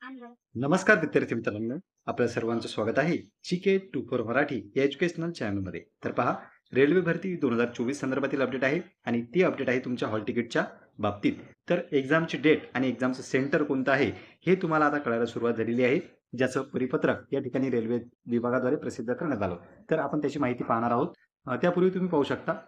नमस्कार विद्यार्थी मित्रांनो, आपल्या सर्वांचं स्वागत आहे जीके 24 मराठी या एज्युकेशनल चॅनलमध्ये. तर पहा, रेल्वे भरती 2024 संदर्भातील अपडेट आहे आणि ती अपडेट आहे तुमच्या हॉल तिकीटच्या बाबतीत. तर एक्झामची डेट आणि एक्झामचं सेंटर कोणतं आहे हे तुम्हाला आता कळायला सुरुवात झालेली आहे, ज्याचं परिपत्रक या ठिकाणी रेल्वे विभागाद्वारे प्रसिद्ध करण्यात आलं. तर आपण त्याची माहिती पाहणार आहोत. त्यापूर्वी तुम्ही पाहू शकता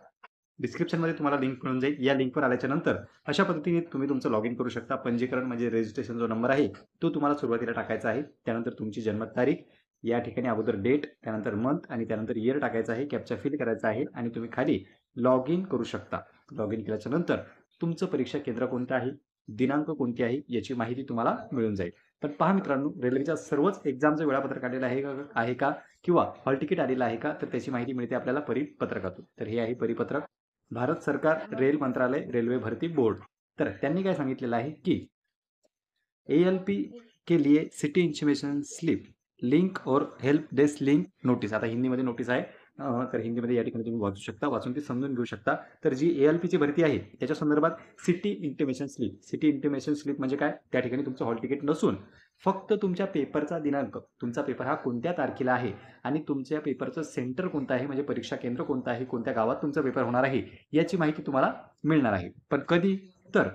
डिस्क्रिप्शनमध्ये तुम्हाला लिंक मिळून जाईल. या लिंकवर आल्याच्या नंतर अशा पद्धतीने तुम्ही तुमचं लॉग इन करू शकता. पंजीकरण म्हणजे रजिस्ट्रेशन जो नंबर आहे तो तुम्हाला सुरुवातीला टाकायचा आहे. त्यानंतर तुमची जन्मतारीख, या ठिकाणी अगोदर डेट, त्यानंतर मंथ आणि त्यानंतर इयर टाकायचं आहे. कॅप्चा फिल करायचा आहे आणि तुम्ही खाली लॉग इन करू शकता. लॉग इन केल्याच्या नंतर तुमचं परीक्षा केंद्र कोणतं आहे, दिनांक कोणती आहे याची माहिती तुम्हाला मिळून जाईल. पण पहा मित्रांनो, रेल्वेच्या सर्वच एक्झामचं वेळापत्रक आलेलं आहे का किंवा हॉल तिकीट आलेलं आहे का, तर त्याची माहिती मिळते आपल्याला परिपत्रकातून. तर हे आहे परिपत्रक. भारत सरकार रेल मंत्रालय रेलवे भरती बोर्ड. तर त्यांनी काय सांगितलेलं आहे की ALP के लिए सिटी इंटिमेशन स्लिप लिंक और हेल्प डेस्क लिंक नोटीस. आता हिंदीमध्ये नोटीस आहे, तर हिंदीमध्ये या ठिकाणी तुम्ही वाचू शकता, वाचून ती समजून घेऊ शकता. तर जी ALPची भरती आहे त्याच्या संदर्भात सिटी इंटिमेशन स्लिप म्हणजे काय, त्या ठिकाणी तुमचं हॉल तिकीट नसून फक्त तुमच्या पेपरचा दिनांक, तुमचा पेपर हा कोणत्या तारखेला आहे आणि तुमच्या पेपरचं सेंटर कोणतं आहे, म्हणजे परीक्षा केंद्र कोणतं आहे, कोणत्या गावात तुमचा पेपर होणार आहे याची माहिती तुम्हाला मिळणार आहे. पण कधी, तर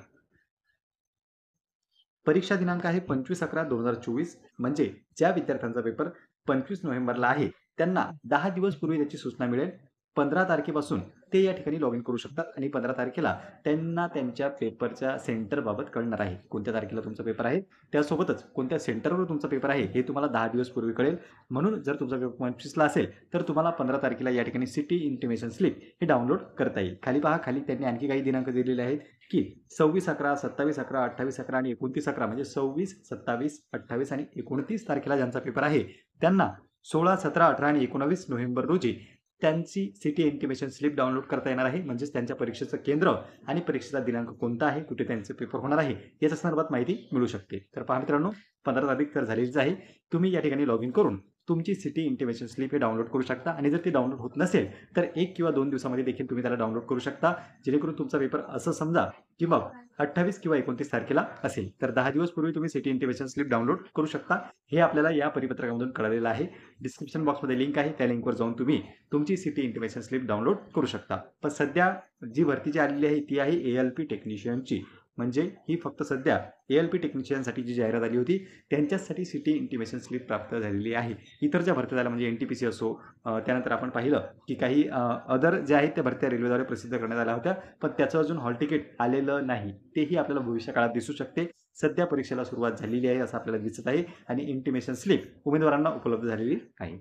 परीक्षा दिनांक आहे 25/11/2024. म्हणजे ज्या विद्यार्थ्यांचा पेपर 25 नोव्हेंबरला आहे त्यांना 10 दिवस पूर्वी त्याची सूचना मिळेल. 15 तारखेपासून ते या ठिकाणी लॉग इन करू शकतात आणि 15 तारखेला त्यांना त्यांच्या पेपरच्या सेंटरबाबत कळणार आहे. कोणत्या तारखेला तुमचा पेपर आहे, त्यासोबतच कोणत्या सेंटरवर तुमचा पेपर आहे हे तुम्हाला 10 दिवस पूर्वी कळेल. म्हणून जर तुमचा पेपर 25ला असेल तर तुम्हाला 15 तारखेला या ठिकाणी सिटी इंटिमेशन स्लिप हे डाउनलोड करता येईल. खाली पहा, खाली त्यांनी आणखी काही दिनांक दिलेले आहेत की 26/11, 27/11, 28/11 आणि 29/11, म्हणजे 26, 27, 28 आणि 29 तारखेला ज्यांचा पेपर आहे त्यांना 16, 17, 18 आणि 19 नोव्हेंबर रोजी त्यांची सिटी इंटिमेशन स्लिप डाउनलोड करता येणार आहे. म्हणजेच त्यांच्या परीक्षेचं केंद्र आणि परीक्षेचा दिनांक कोणता आहे, कुठे त्यांचे पेपर होणार आहे याच्या संदर्भात माहिती मिळू शकते. तर पहा मित्रांनो, 15 तारीख तर झालीच आहे. तुम्ही या ठिकाणी लॉग इन करून तुमची सिटी इंटिमेशन स्लिप हे डाउनलोड करू शकता आणि जर ती डाउनलोड होत नसेल तर 1 किंवा 2 दिवसामध्ये देखील तुम्ही त्याला डाउनलोड करू शकता, जेणेकरून तुमचा पेपर असं समजा की मग 28 किंवा 29 तारखेला असेल तर 10 दिवस पूर्वी तुम्ही सिटी इंटिमेशन स्लिप डाउनलोड करू शकता. हे आपल्याला या परिपत्रकामधून कळलेलं आहे. डिस्क्रिप्शन बॉक्समध्ये लिंक आहे, त्या लिंकवर जाऊन तुम्ही तुमची सिटी इंटिमेशन स्लिप डाउनलोड करू शकता. पण सध्या जी भरती जी आलेली आहे ती आहे ALP टेक्निशियनची. म्हणजे ही फक्त सध्या ALP टेक्निशियनसाठी जी जाहिरात आली होती त्यांच्यासाठी सिटी इंटिमेशन स्लिप प्राप्त झालेली आहे. इतर ज्या भरत्या झाल्या म्हणजे NTPC असो, त्यानंतर आपण पाहिलं की काही अदर ज्या आहेत त्या भरत्या रेल्वेद्वारे प्रसिद्ध करण्यात आल्या होत्या, पण त्याचं अजून हॉल तिकीट आलेलं नाही. तेही आपल्याला भविष्यकाळात दिसू शकते. सध्या परीक्षेला सुरुवात झालेली आहे असं आपल्याला दिसत आहे आणि इंटिमेशन स्लिप उमेदवारांना उपलब्ध झालेली आहे.